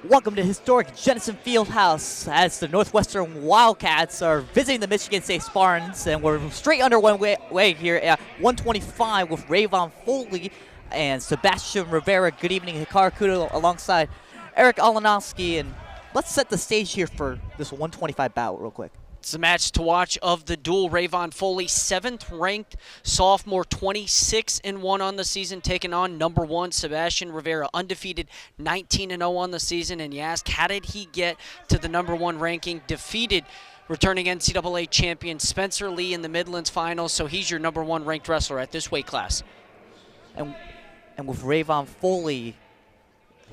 Welcome to historic Jenison Fieldhouse as the Northwestern Wildcats are visiting the Michigan State Spartans, and we're straight underway here at 125 with Rayvon Foley and Sebastian Rivera. Good evening, Hikaru Kudo alongside Eric Alanowski, and let's set the stage here for this 125 bout real quick. It's the match to watch of the duel. Rayvon Foley, 7th-ranked sophomore, 26-1 on the season, taking on number 1 Sebastian Rivera, undefeated, 19-0 on the season. And you ask, how did he get to the number 1 ranking? Defeated returning NCAA champion Spencer Lee in the Midlands Finals, so he's your number 1 ranked wrestler at this weight class. And with Rayvon Foley,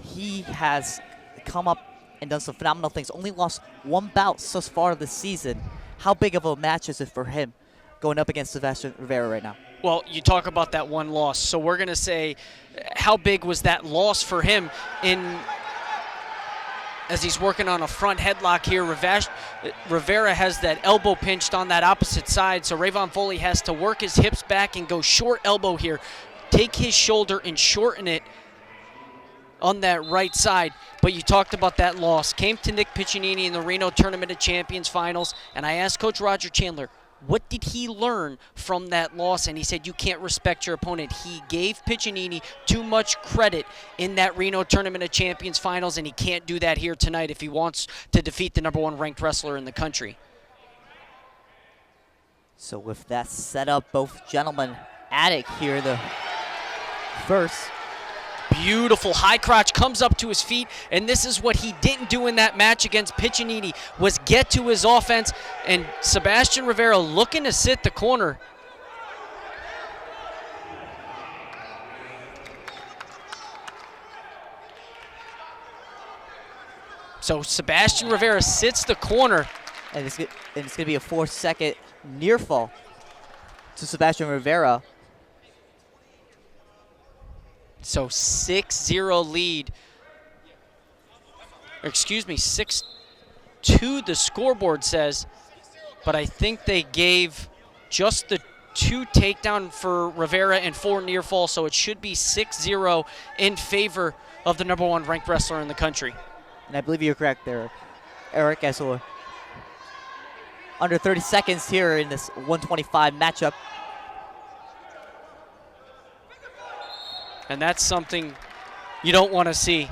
he has come up and done some phenomenal things. Only lost 1 bout so far this season. How big of a match is it for him going up against Sebastian Rivera right now? Well, you talk about that 1 loss. So we're going to say, how big was that loss for him as he's working on a front headlock here? Rivera has that elbow pinched on that opposite side, so Rayvon Foley has to work his hips back and go short elbow here. Take his shoulder and shorten it on that right side. But you talked about that loss. Came to Nick Piccinini in the Reno Tournament of Champions finals, and I asked Coach Roger Chandler, what did he learn from that loss? And he said, you can't respect your opponent. He gave Piccinini too much credit in that Reno Tournament of Champions finals, and he can't do that here tonight if he wants to defeat the number 1 ranked wrestler in the country. So with that set up, both gentlemen at it here. The first. Beautiful high crotch, comes up to his feet, and this is what he didn't do in that match against Piccinini, was get to his offense, and Sebastian Rivera looking to sit the corner. So Sebastian Rivera sits the corner. And it's going to be a 4-second near fall to Sebastian Rivera. So 6-0 lead. Excuse me, 6-2 the scoreboard says. But I think they gave just the 2 takedown for Rivera and 4 near fall, so it should be 6-0 in favor of the number 1 ranked wrestler in the country. And I believe you're correct there, Eric, as we're under 30 seconds here in this 125 matchup. And that's something you don't want to see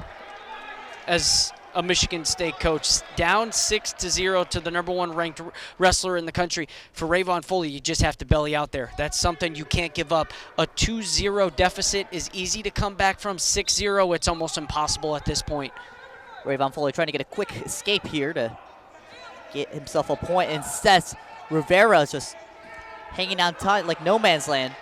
as a Michigan State coach. Down 6-0 to the number 1 ranked wrestler in the country. For Rayvon Foley, you just have to belly out there. That's something you can't give up. A 2-0 deficit is easy to come back from. 6-0, it's almost impossible at this point. Rayvon Foley trying to get a quick escape here to get himself a point. Instead, Rivera is just hanging on tight like no man's land.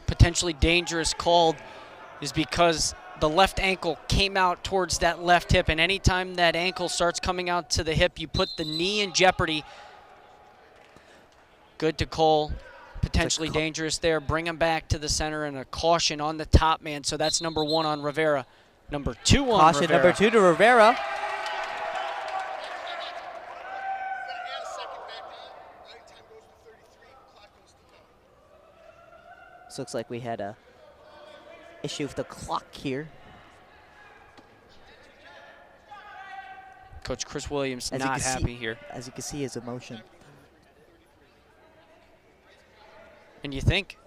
Potentially dangerous called is because the left ankle came out towards that left hip, and anytime that ankle starts coming out to the hip, you put the knee in jeopardy. Good to call. Potentially dangerous there. Bring him back to the center, and a caution on the top man. So that's number 1 on Rivera. Number 2 on caution Rivera. Number 2 to Rivera. So looks like we had a issue with the clock here. Coach Chris Williams not happy here. As you can see, his emotion. And you think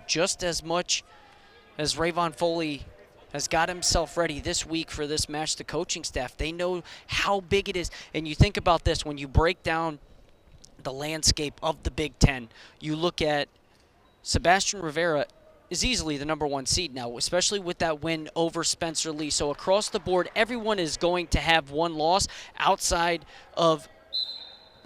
just as much as Rayvon Foley has got himself ready this week for this match, the coaching staff, they know how big it is. And you think about this, when you break down the landscape of the Big Ten, you look at Sebastian Rivera is easily the number 1 seed now, especially with that win over Spencer Lee. So across the board, everyone is going to have 1 loss outside of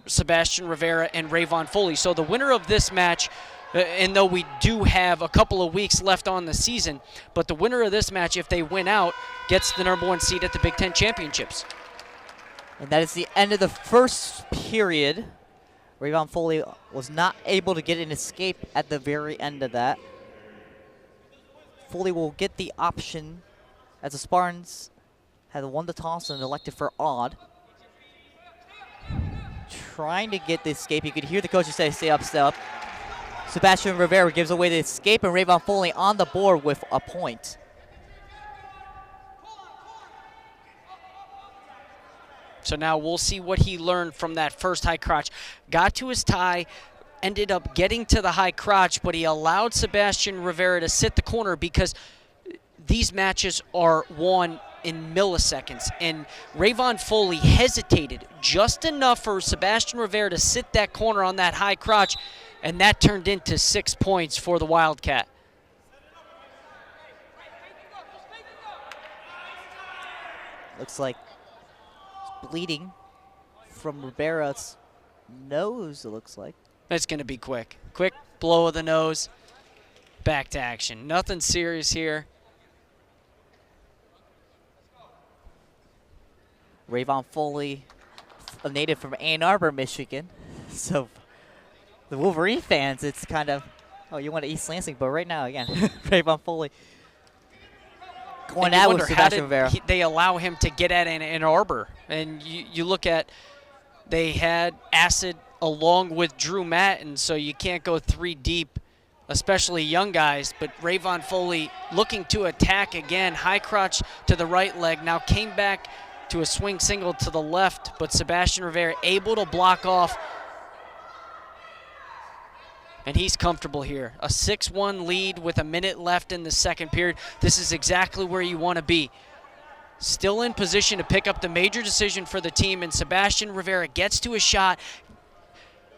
Sebastian Rivera and Rayvon Foley. So the winner of this match, and though we do have a couple of weeks left on the season, but the winner of this match, if they win out, gets the number 1 seed at the Big Ten Championships. And that is the end of the first period. Rayvon Foley was not able to get an escape at the very end of that. Foley will get the option as the Spartans had won the toss and elected for odd. Trying to get the escape. You could hear the coaches say, stay up, stay up. Sebastian Rivera gives away the escape, and Rayvon Foley on the board with a point. So now we'll see what he learned from that first high crotch. Got to his tie, ended up getting to the high crotch, but he allowed Sebastian Rivera to sit the corner because these matches are won in milliseconds. And Rayvon Foley hesitated just enough for Sebastian Rivera to sit that corner on that high crotch, and that turned into 6 points for the Wildcat. Looks like it's bleeding from Rivera's nose, it looks like. It's going to be quick. Quick blow of the nose. Back to action. Nothing serious here. Rayvon Foley, a native from Ann Arbor, Michigan. So the Wolverine fans, it's kind of, oh, you want to East Lansing, but right now, again, Rayvon Foley going out with Sebastian Rivera. They allow him to get at Ann Arbor. And you look at, they had Acid along with Drew Matten, so you can't go 3 deep, especially young guys. But Rayvon Foley looking to attack again. High crotch to the right leg. Now came back to a swing single to the left, but Sebastian Rivera able to block off. And he's comfortable here. A 6-1 lead with a minute left in the second period. This is exactly where you want to be. Still in position to pick up the major decision for the team, and Sebastian Rivera gets to a shot,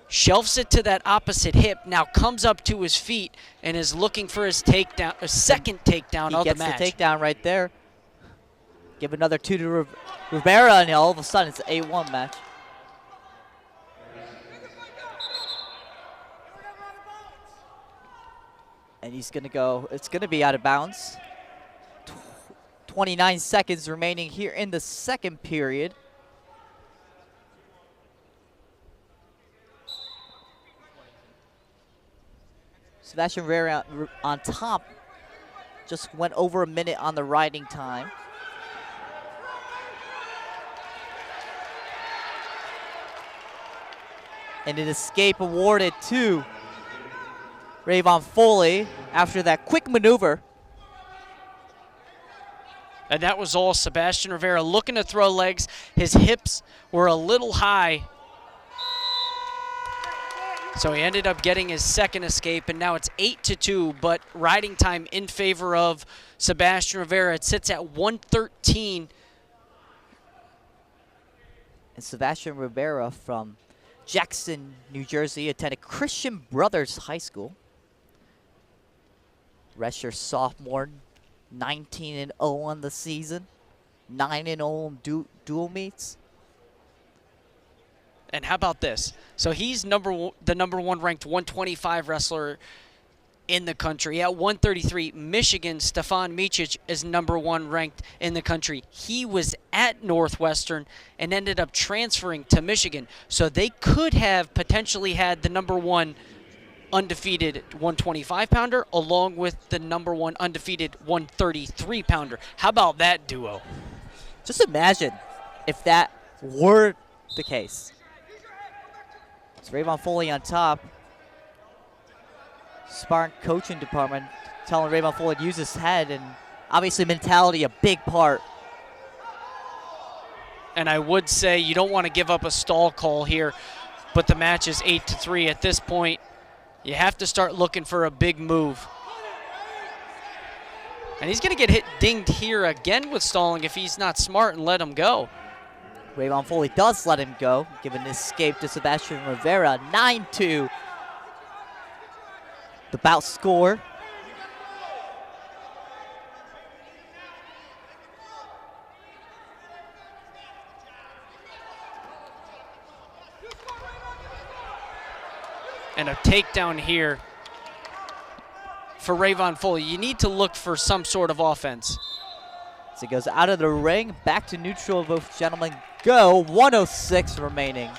shelves it to that opposite hip, now comes up to his feet and is looking for his takedown, a second takedown of the match. He gets the takedown right there. Give another 2 to Rivera, and all of a sudden it's an 8-1 match. And he's going to go, it's going to be out of bounds. 29 seconds remaining here in the second period. Sebastian Rivera on top. Just went over a minute on the riding time. And an escape awarded to Rayvon Foley after that quick maneuver. And that was all Sebastian Rivera looking to throw legs. His hips were a little high. So he ended up getting his second escape, and now it's 8-2, but riding time in favor of Sebastian Rivera. It sits at 1:13. And Sebastian Rivera from Jackson, New Jersey, attended Christian Brothers High School. Redshirt sophomore, 19-0 on the season, 9-0 in dual meets. And how about this? So he's the number one ranked 125 wrestler in the country. At 133, Michigan, Stefan Micic is number 1 ranked in the country. He was at Northwestern and ended up transferring to Michigan. So they could have potentially had the number 1 undefeated 125-pounder along with the number 1 undefeated 133-pounder. How about that duo? Just imagine if that were the case. It's Rayvon Foley on top. Spartan coaching department telling Rayvon Foley to use his head, and obviously mentality a big part. And I would say you don't want to give up a stall call here, but the match is 8-3 at this point. You have to start looking for a big move. And he's going to get dinged here again with stalling if he's not smart and let him go. Rayvon Foley does let him go, giving an escape to Sebastian Rivera. 9-2. The bout score. And a takedown here for Rayvon Foley. You need to look for some sort of offense. So he goes out of the ring, back to neutral. Both gentlemen go. 1:06 remaining.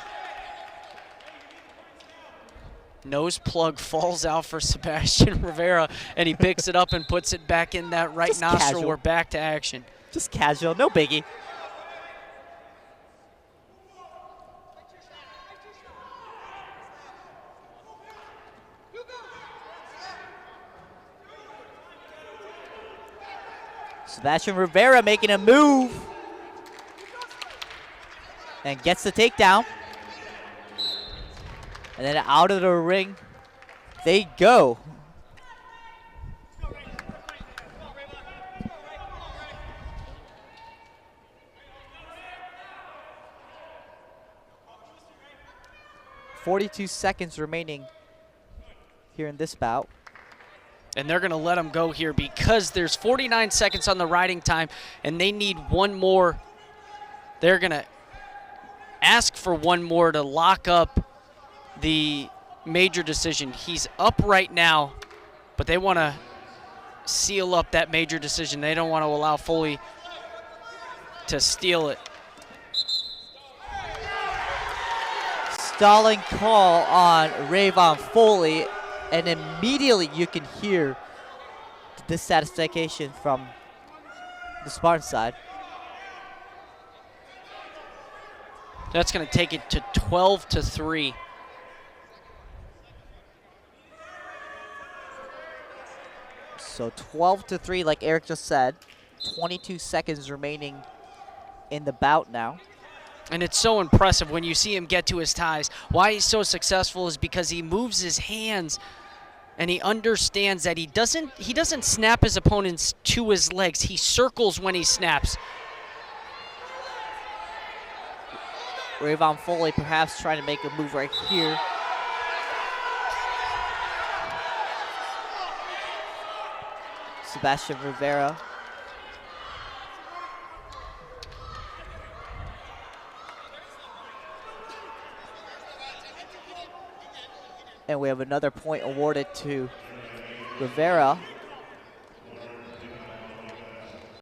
Nose plug falls out for Sebastian Rivera, and he picks it up and puts it back in that right Just nostril. casual. We're back to action. Just casual, no biggie. Sebastian Rivera making a move. And gets the takedown. And then out of the ring they go. .42 seconds remaining here in this bout. And they're going to let him go here because there's 49 seconds on the riding time, and they need one more. They're going to ask for one more to lock up the major decision. He's up right now, but they want to seal up that major decision. They don't want to allow Foley to steal it. Stalling call on Rayvon Foley, and immediately you can hear the dissatisfaction from the Spartan side. That's going to take it to 12-3. So 12-3, like Eric just said. 22 seconds remaining in the bout now. And it's so impressive when you see him get to his ties. Why he's so successful is because he moves his hands and he understands that he doesn't snap his opponents to his legs. He circles when he snaps. Rayvon Foley perhaps trying to make a move right here. Sebastian Rivera. And we have another point awarded to Rivera.